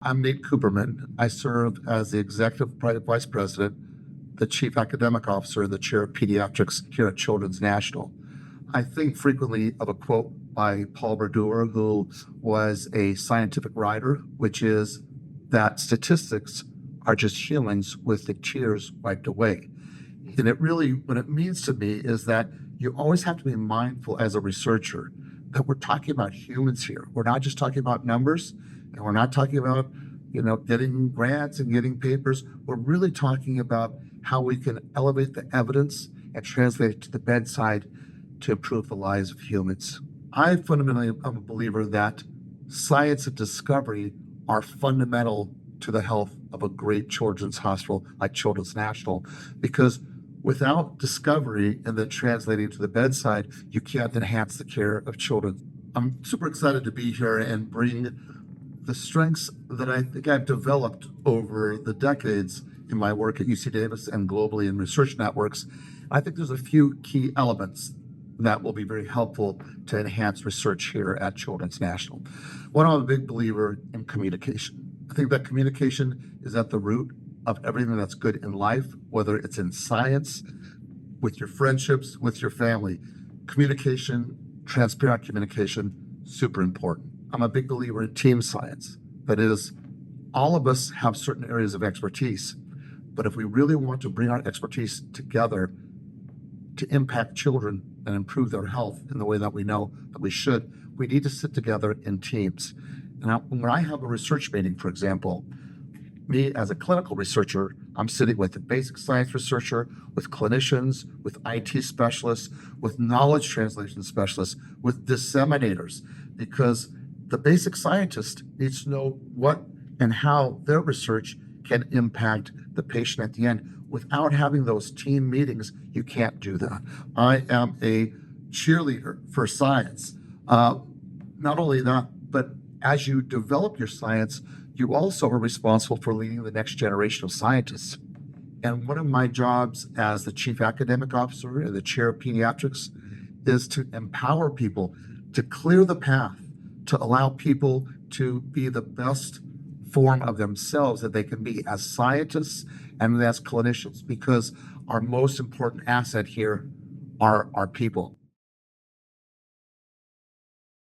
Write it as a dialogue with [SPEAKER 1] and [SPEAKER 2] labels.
[SPEAKER 1] I'm Nate Kuppermann. I serve as the Executive Vice President, the Chief Academic Officer, and the Chair of Pediatrics here at Children's National. I think frequently of a quote by Paul Berdua, who was a scientific writer, which is that statistics are just humans with the tears wiped away. And what it means to me is that you always have to be mindful as a researcher that we're talking about humans here. We're not just talking about numbers, and we're not talking about, getting grants and getting papers. We're really talking about how we can elevate the evidence and translate it to the bedside to improve the lives of humans. I fundamentally am a believer that science and discovery are fundamental to the health of a great children's hospital like Children's National, because without discovery and then translating to the bedside, you can't enhance the care of children. I'm super excited to be here and bring the strengths that I think I've developed over the decades in my work at UC Davis and globally in research networks. I think there's a few key elements that will be very helpful to enhance research here at Children's National. One, I'm a big believer in communication. I think that communication is at the root of everything that's good in life, whether it's in science, with your friendships, with your family. Communication, transparent communication, super important. I'm a big believer in team science. That is, all of us have certain areas of expertise, but if we really want to bring our expertise together to impact children and improve their health in the way that we know that we should, we need to sit together in teams. Now, when I have a research meeting, for example, me as a clinical researcher, I'm sitting with a basic science researcher, with clinicians, with IT specialists, with knowledge translation specialists, with disseminators, because the basic scientist needs to know what and how their research can impact the patient at the end. Without having those team meetings, you can't do that. I am a cheerleader for science. Not only that, but as you develop your science, you also are responsible for leading the next generation of scientists. And one of my jobs as the Chief Academic Officer and the Chair of Pediatrics is to empower people, to clear the path, to allow people to be the best form of themselves that they can be as scientists and as clinicians, because our most important asset here are our people.